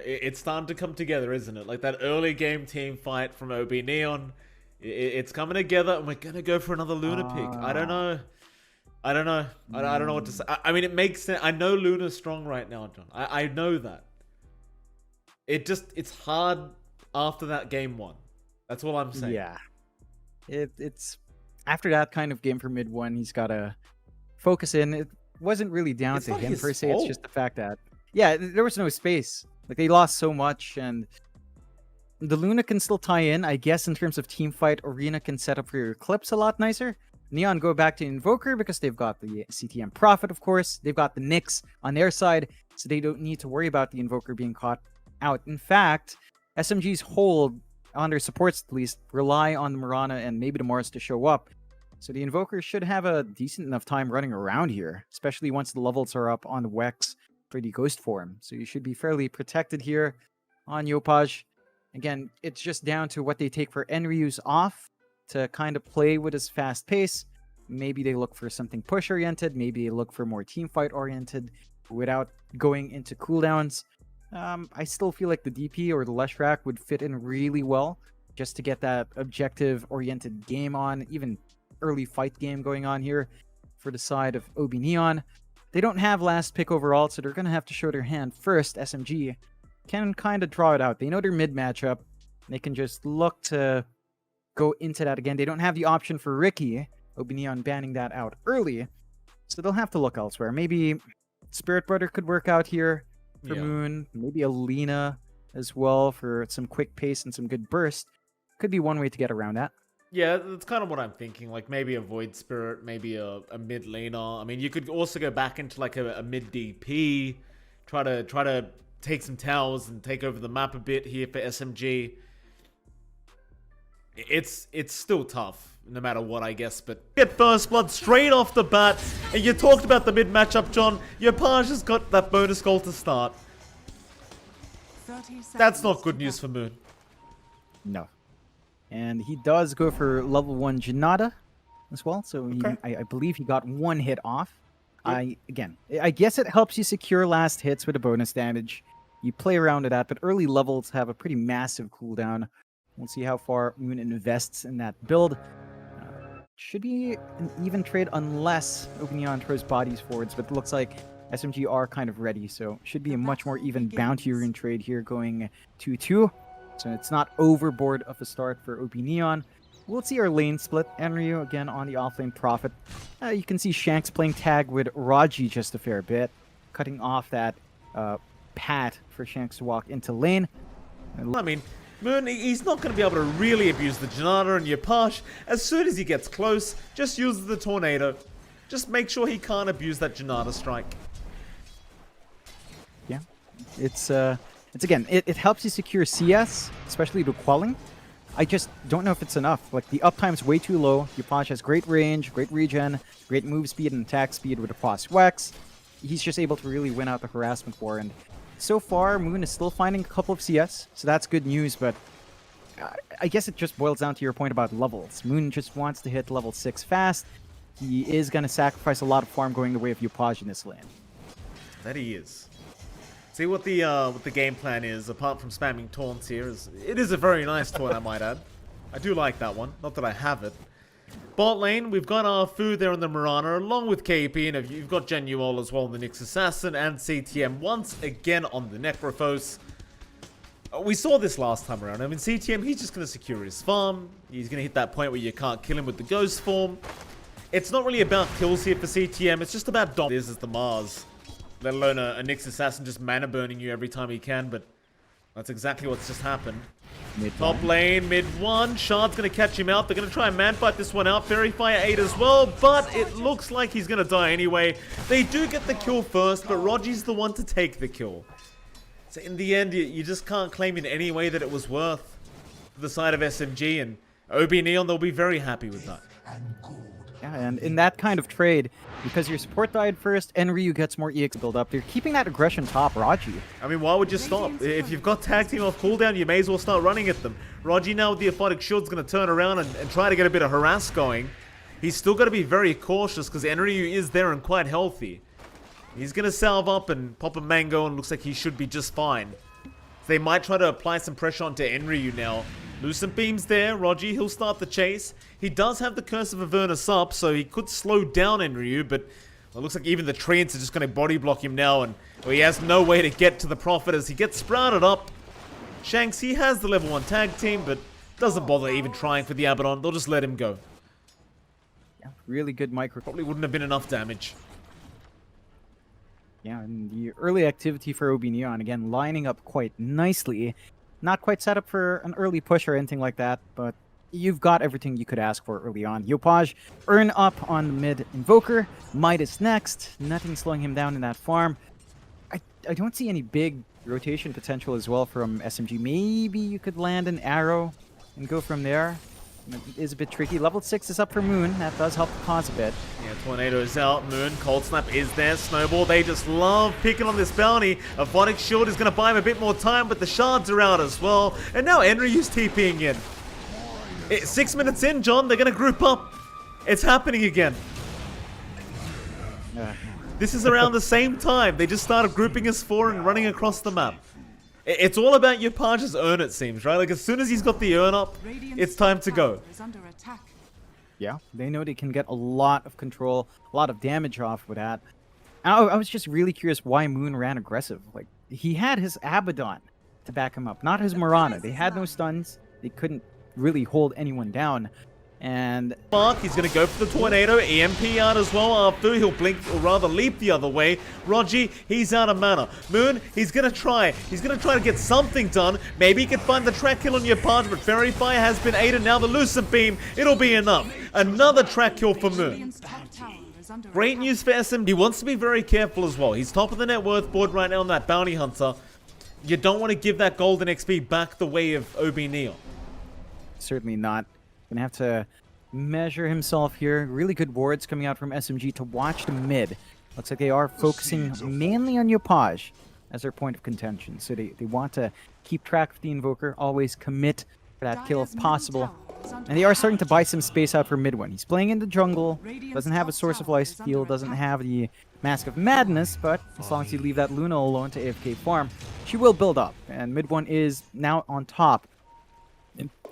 it's starting to come together, isn't it? Like that early game team fight from OB Neon. It's coming together, and we're gonna go for another Luna pick. I don't know. I don't know. I don't know what to say. I mean, it makes sense. I know Luna's strong right now, John. I know that. It's hard after that game one. That's all I'm saying. Yeah. It's after that kind of game for mid one, he's got to focus in. It wasn't really down to him per se. It's just the fact that, yeah, there was no space. Like, they lost so much, and the Luna can still tie in. I guess in terms of team fight, Arena can set up for your Eclipse a lot nicer. Neon go back to Invoker because they've got the CTM Prophet, of course. They've got the Nyx on their side, so they don't need to worry about the Invoker being caught out. In fact, SMG's hold, on their supports at least, rely on the Mirana and maybe the Mars to show up. So the Invoker should have a decent enough time running around here, especially once the levels are up on the Wex for the Ghost form. So you should be fairly protected here on Yopaj. Again, it's just down to what they take for Enryu's off to kind of play with his fast pace. Maybe they look for something push-oriented. Maybe they look for more team fight-oriented without going into cooldowns. I still feel like the DP or the Leshrac would fit in really well just to get that objective-oriented game on, even early fight game going on here for the side of OB Neon. They don't have last pick overall, so they're going to have to show their hand first. SMG can kind of draw it out. They know their mid matchup. They can just look to go into that again. They don't have the option for Ricky. OB Neon banning that out early, so they'll have to look elsewhere. Maybe Spirit Brother could work out here for Moon. Maybe Alina as well for some quick pace and some good burst. Could be one way to get around that. Yeah, that's kind of what I'm thinking. Like maybe a Void Spirit, maybe a mid laner. I mean, you could also go back into like a mid DP, try to take some towers and take over the map a bit here for SMG. It's still tough, no matter what, I guess, but get first blood straight off the bat, and you talked about the mid matchup, John. Yopaj has got that bonus goal to start. That's not good news for Moon. No. And he does go for level 1 Janata as well, so I believe he got one hit off. Yep. I guess it helps you secure last hits with a bonus damage. You play around with that, but early levels have a pretty massive cooldown. We'll see how far Moon invests in that build. Should be an even trade unless OB Neon throws bodies forwards, but it looks like SMG are kind of ready, so should be a much more even bounty-rune trade here going 2-2. So it's not overboard of a start for OB Neon. We'll see our lane split. Enryu again on the offlane Prophet. You can see Shanks playing tag with Raji just a fair bit, cutting off that path for Shanks to walk into lane. I mean, Moon, he's not going to be able to really abuse the Janata and Yopaj. As soon as he gets close, just use the Tornado. Just make sure he can't abuse that Janata strike. Yeah, it's again, it helps you secure CS, especially to quelling. I just don't know if it's enough. Like, the uptime's way too low. Yopaj has great range, great regen, great move speed and attack speed with a Frost Wex. He's just able to really win out the harassment war, and so far, Moon is still finding a couple of CS, so that's good news, but I guess it just boils down to your point about levels. Moon just wants to hit level 6 fast. He is going to sacrifice a lot of farm going the way of Yopaj in this lane. That he is. See what the game plan is, apart from spamming taunts here. It is a very nice taunt, I might add. I do like that one, not that I have it. Bot lane, we've got our food there on the Mirana, along with KP, and you've got Genuol as well on the Nyx Assassin, and CTM once again on the Necrophos. We saw this last time around. I mean, CTM, he's just going to secure his farm. He's going to hit that point where you can't kill him with the Ghost form. It's not really about kills here for CTM, it's just about dom. This is the Mars. Let alone a Nyx Assassin just mana burning you every time he can, but that's exactly what's just happened. Top lane, mid 1. Shard's going to catch him out. They're going to try and man-fight this one out. Fairy Fire 8 as well, but it looks like he's going to die anyway. They do get the kill first, but Rogi's the one to take the kill. So in the end, you just can't claim in any way that it was worth the side of SMG, and OB Neon, they'll be very happy with that. Yeah, and in that kind of trade, because your support died first, and Ryu gets more EX build up, they're keeping that aggression top Raji. I mean, why would you stop? If you've got tag team off cooldown, you may as well start running at them. Raji now with the Aphotic Shield's going to turn around and try to get a bit of harass going. He's still got to be very cautious because Enryu is there and quite healthy. He's going to salve up and pop a mango and looks like he should be just fine. So they might try to apply some pressure onto Enryu now. Lucent Beam's there. Rogi, he'll start the chase. He does have the Curse of Avernus up, so he could slow down Enryu, but it looks like even the Treants are just going to body block him now, and he has no way to get to the Prophet as he gets sprouted up. Shanks, he has the level 1 tag team, but doesn't bother even trying for the Abaddon. They'll just let him go. Yeah, really good micro. Probably wouldn't have been enough damage. Yeah, and the early activity for OB Neon, again, lining up quite nicely. Not quite set up for an early push or anything like that, but you've got everything you could ask for early on. Yopaj, earn up on the mid Invoker. Midas next. Nothing slowing him down in that farm. I don't see any big rotation potential as well from SMG. Maybe you could land an arrow and go from there. It is a bit tricky. Level 6 is up for Moon. That does help the cause a bit. Yeah, Tornado's out. Moon, Cold Snap is there. Snowball, they just love picking on this bounty. A Phonic Shield is going to buy him a bit more time, but the shards are out as well. And now Enryu's TPing in. 6 minutes in, John, they're going to group up. It's happening again. This is around the same time. They just started grouping as 4 and running across the map. It's all about Yopaj's earn, it seems, right? Like, as soon as he's got the earn up, it's time to go. Yeah, they know they can get a lot of control, a lot of damage off with that. I was just really curious why Moon ran aggressive. Like, he had his Abaddon to back him up, not his Mirana. They had no stuns. They couldn't really hold anyone down. And Mark, he's going to go for the Tornado. EMP out as well after. He'll blink, or rather leap the other way. Rogi, he's out of mana. Moon, he's going to try. He's going to try to get something done. Maybe he can find the track kill on Yopaj, but Fairy Fire has been aided. Now the Lucent Beam. It'll be enough. Another track kill for Moon. Great news for SM. He wants to be very careful as well. He's top of the net worth board right now on that Bounty Hunter. You don't want to give that golden XP back the way of OB Neon. Certainly not. Gonna have to measure himself here. Really good wards coming out from SMG to watch the mid. Looks like they are focusing mainly on Yopaj as their point of contention. So they want to keep track of the Invoker, always commit for that kill if possible. And they are starting to buy some space out for mid one. He's playing in the jungle, doesn't have a Source of Life Steal, doesn't have the Mask of Madness, but as long as you leave that Luna alone to AFK farm, she will build up. And mid one is now on top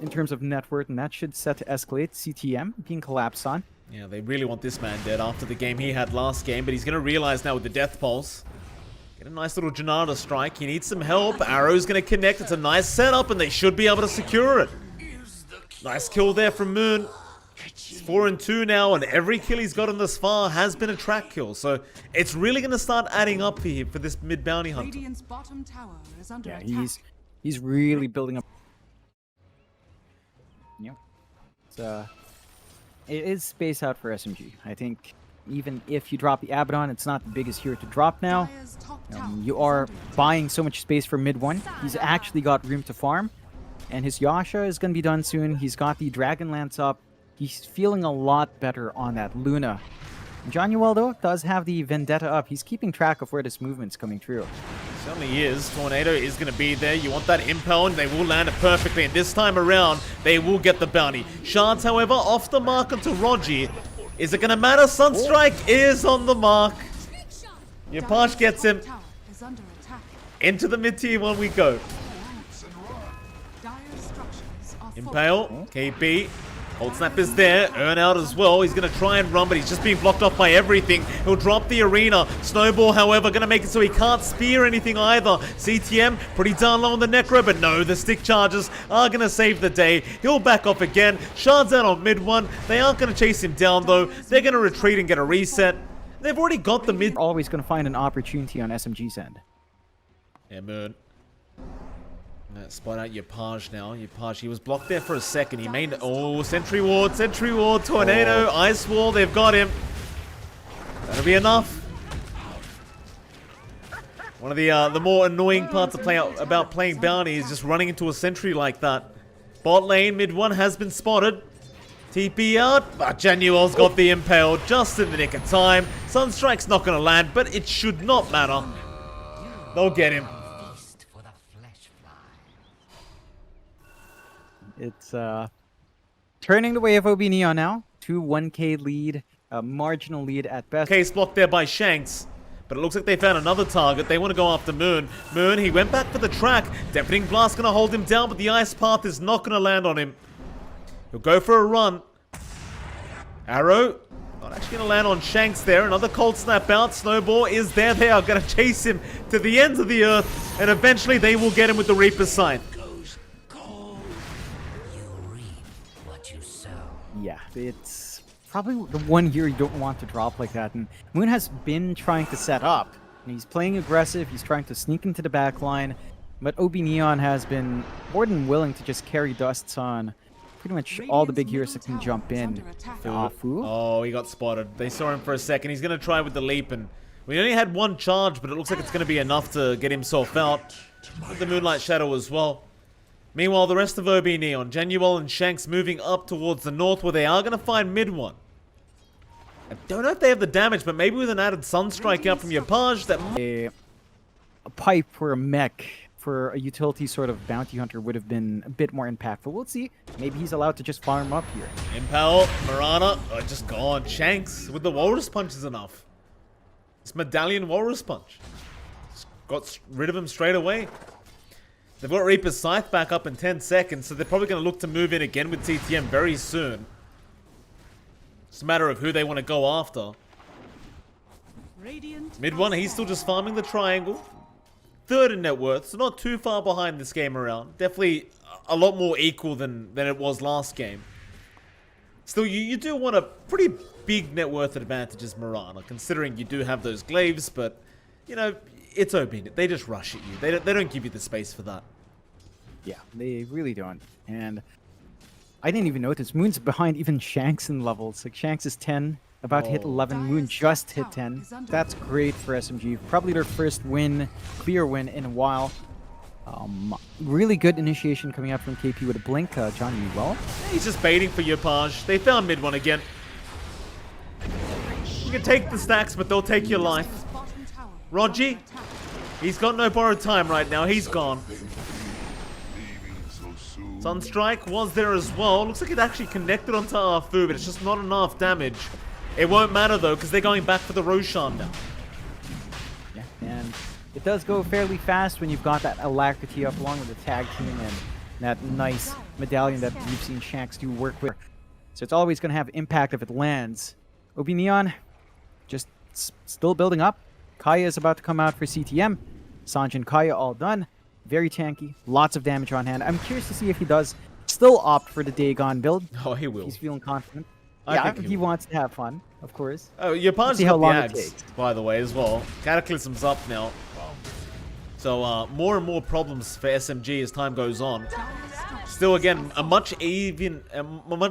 in terms of net worth, and that should set to escalate. CTM being collapsed on. Yeah, they really want this man dead after the game he had last game, but he's going to realize now with the Death Pulse. Get a nice little Janata strike. He needs some help. Arrow's going to connect. It's a nice setup, and they should be able to secure it. Nice kill there from Moon. He's 4-2 now, and every kill he's gotten this far has been a track kill. So it's really going to start adding up for him for this mid bounty hunter. Yeah, he's really building up. Yep. It is space out for SMG. I think even if you drop the Abaddon, it's not the biggest hero to drop now. You are buying so much space for mid one. He's actually got room to farm. And his Yasha is going to be done soon. He's got the Dragon Lance up. He's feeling a lot better on that Luna. Johnuel, though, does have the Vendetta up. He's keeping track of where this movement's coming through. Certainly is. Tornado is going to be there. You want that impel, and they will land it perfectly. And this time around, they will get the bounty. Shards, however, off the mark onto Rogi. Is it going to matter? Sunstrike is on the mark. Yopaj gets him. Into the mid-tier one we go. Impale, KB. Cold Snap is there, earn out as well. He's going to try and run, but he's just being blocked off by everything. He'll drop the arena. Snowball, however, going to make it so he can't spear anything either. CTM, pretty darn low on the Necro, but no, the stick charges are going to save the day. He'll back off again. Shards out on mid one. They aren't going to chase him down, though. They're going to retreat and get a reset. They've already got the mid. Always going to find an opportunity on SMG's end. Yeah, Moon. Spot out Yopaj now. Yopaj, he was blocked there for a second. He made... Oh, Sentry Ward, Tornado, Ice Wall. They've got him. That'll be enough. One of the more annoying parts about playing Bounty is just running into a Sentry like that. Bot lane, mid one has been spotted. TP out, but Januel's got the Impale just in the nick of time. Sunstrike's not going to land, but it should not matter. They'll get him. It's turning the way of OB Neon now to 1k lead, a marginal lead at best. Case blocked there by Shanks, But it looks like they found another target. They want to go after Moon. Moon, he went back for the track. Deafening Blast going to hold him down, but the Ice Path is not going to land on him. He'll go for a run. Arrow, not actually going to land on Shanks there. Another cold snap out. Snowball is there. They are going to chase him to the ends of the earth, and eventually they will get him with the Reaper's Scythe. Yeah, it's probably the one here you don't want to drop like that. And Moon has been trying to set up. And he's playing aggressive. He's trying to sneak into the back line. But OB Neon has been more than willing to just carry dusts on pretty much all the big heroes that can jump in. Afu. Oh, he got spotted. They saw him for a second. He's going to try with the leap. And we only had one charge, but it looks like it's going to be enough to get himself out. With the Moonlight Shadow as well. Meanwhile, the rest of OB Neon, Genuel and Shanks moving up towards the north where they are going to find mid one. I don't know if they have the damage, but maybe with an added Sunstrike out from Yapage, that a pipe or a mech for a utility sort of bounty hunter would have been a bit more impactful. We'll see. Maybe he's allowed to just farm up here. Impel, Marana, just gone. Shanks with the Walrus Punch is enough. This Medallion Walrus Punch. Just got rid of him straight away. They've got Reaper's Scythe back up in 10 seconds, so they're probably going to look to move in again with TTM very soon. It's a matter of who they want to go after. Mid one, he's still just farming the triangle. Third in net worth, so not too far behind this game around. Definitely a lot more equal than it was last game. Still, you do want a pretty big net worth advantage as Marana, considering you do have those glaives, but, you know, it's open. They just rush at you. They don't give you the space for that. Yeah, they really don't. And I didn't even notice. Moon's behind even Shanks in levels. Like, Shanks is 10, about to hit 11. Moon just hit 10. That's great for SMG. Probably their first win, clear win in a while. Really good initiation coming out from KP with a blink. John, you well? He's just baiting for Yapage. They found mid one again. You can take the stacks, but they'll take your life. Rogi, he's got no borrowed time right now. He's gone. Sunstrike was there as well. Looks like it actually connected onto Afu, but it's just not enough damage. It won't matter though, because they're going back for the Roshan now. Yeah, and it does go fairly fast when you've got that alacrity up along with the tag team and that nice medallion that we've seen Shanks do work with. So it's always going to have impact if it lands. OB Neon just still building up. Kaya is about to come out for CTM. Sanj and Kaya all done. Very tanky. Lots of damage on hand. I'm curious to see if he does still opt for the Dagon build. Oh, he will. He's feeling confident. I yeah, think he wants to have fun, of course. Oh, your partner's see how long the it axe, takes. by the way, as well. Cataclysm's up now. So, more and more problems for SMG as time goes on. Still, again, a much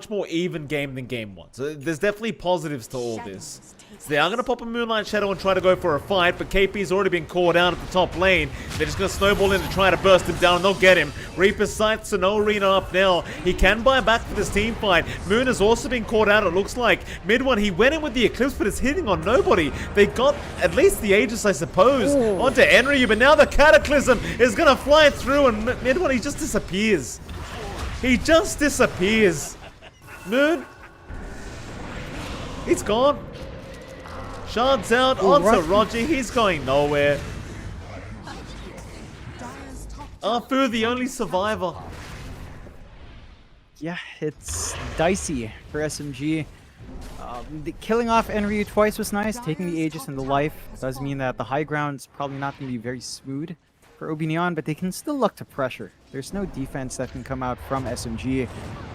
more even game than game one. So there's definitely positives to all this. So they are going to pop a Moonlight Shadow and try to go for a fight, but KP's already been caught out at the top lane. They're just going to snowball in to try to burst him down, and they'll get him. Reaper's Sight, so no arena up now. He can buy back for this team fight. Moon has also been caught out, it looks like. Mid one, he went in with the Eclipse, but it's hitting on nobody. They got at least the Aegis, I suppose, onto Enryu, but now the Cataclysm is going to fly through, and mid one, he just disappears. He just disappears. Moon, he's gone. Shards out onto Rogi. He's going nowhere. Afu, the only survivor. Yeah, it's dicey for SMG. Killing off Enryu twice was nice. Taking the Aegis and the life does mean that the high ground's probably not going to be very smooth for OB Neon, but they can still look to pressure. There's no defense that can come out from SMG.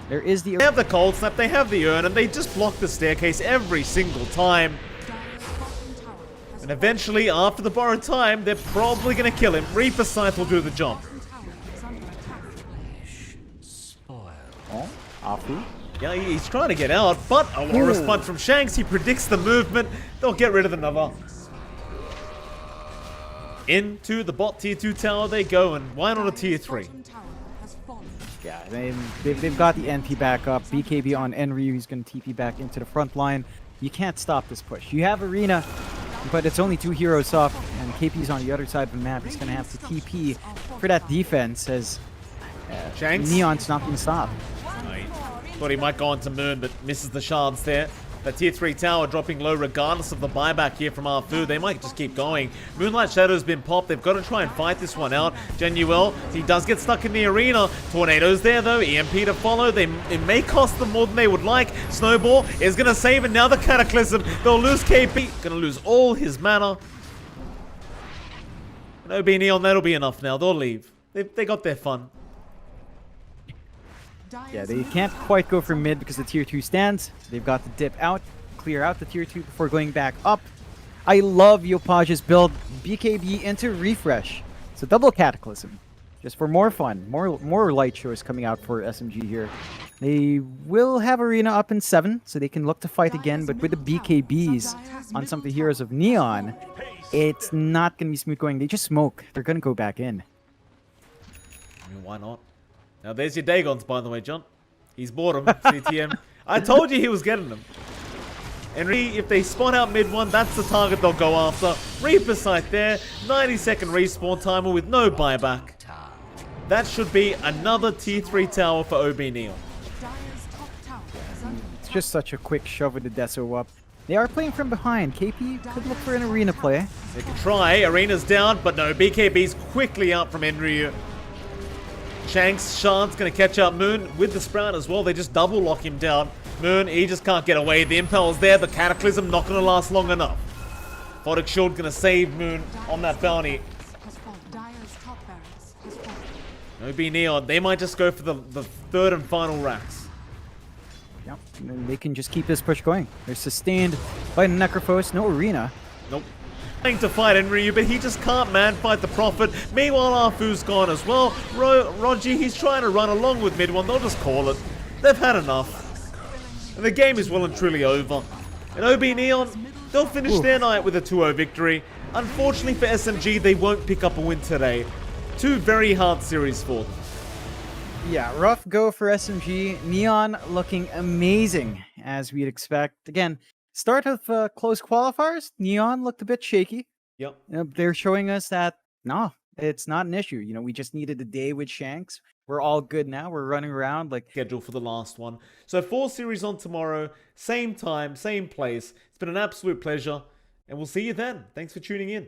There is the... They have the Cold Snap, they have the Urn, and they just block the staircase every single time. And eventually, after the borrowed time, they're probably going to kill him. Reaper Scythe will do the job. Oh, Afu. Yeah, he's trying to get out, but a Walrus Punch from Shanks. He predicts the movement. They'll get rid of the Nova. Into the bot tier 2 tower they go, and why not a tier 3? Yeah, they've got the NP back up. BKB on Enryu, he's going to TP back into the front line. You can't stop this push. You have Arena, but it's only 2 heroes up, and KP's on the other side of the map. He's going to have to TP for that defense, as Shanks? Neon's not going to stop. Thought he might go on to Moon, but misses the shards there. The tier 3 tower dropping low regardless of the buyback here from Arfu. They might just keep going. Moonlight Shadow's been popped. They've got to try and fight this one out. Genuel, he does get stuck in the arena. Tornado's there though. EMP to follow. It may cost them more than they would like. Snowball is going to save it. Now the Cataclysm. They'll lose KP. Going to lose all his mana. No OB Neon, that'll be enough now. They'll leave. They got their fun. Yeah, they can't quite go for mid because the tier 2 stands. They've got to dip out, clear out the tier 2 before going back up. I love Yopaj's build. BKB into refresh. So double Cataclysm. Just for more fun. More light shows coming out for SMG here. They will have Arena up in 7, so they can look to fight again. But with the BKBs on some of the heroes of Neon, it's not going to be smooth going. They just smoke. They're going to go back in. I mean, why not? Now, there's your Dagons, by the way, John. He's bought them, CTM. I told you he was getting them. And if they spawn out mid one, that's the target they'll go after. Reaper sight there. 90-second respawn timer with no buyback. That should be another tier 3 tower for OB Neon. It's just such a quick shove with the Deso up. They are playing from behind. KP could look for an arena play. They can try. Arena's down, but no. BKB's quickly out from Enryu. Shanks, Shan's going to catch up Moon with the Sprout as well. They just double lock him down. Moon, he just can't get away. The Impel's there. The Cataclysm not going to last long enough. Photic Shield going to save Moon on that bounty. OB Neon, they might just go for the third and final racks. Yep, and then they can just keep this push going. They're sustained by Necrophos. No arena. Nope. Trying to fight Enryu, but he just can't, man, fight the Prophet. Meanwhile, Arfu's gone as well. Rogi, he's trying to run along with mid one. They'll just call it. They've had enough. And the game is well and truly over. And OB Neon, they'll finish their night with a 2-0 victory. Unfortunately for SMG, they won't pick up a win today. 2 very hard series for them. Yeah, rough go for SMG. Neon looking amazing, as we'd expect. Again, start of close qualifiers, Neon looked a bit shaky. Yep. They're showing us that, no, it's not an issue. We just needed a day with Shanks. We're all good now. We're running around like... Schedule for the last one. So 4 series on tomorrow. Same time, same place. It's been an absolute pleasure. And we'll see you then. Thanks for tuning in.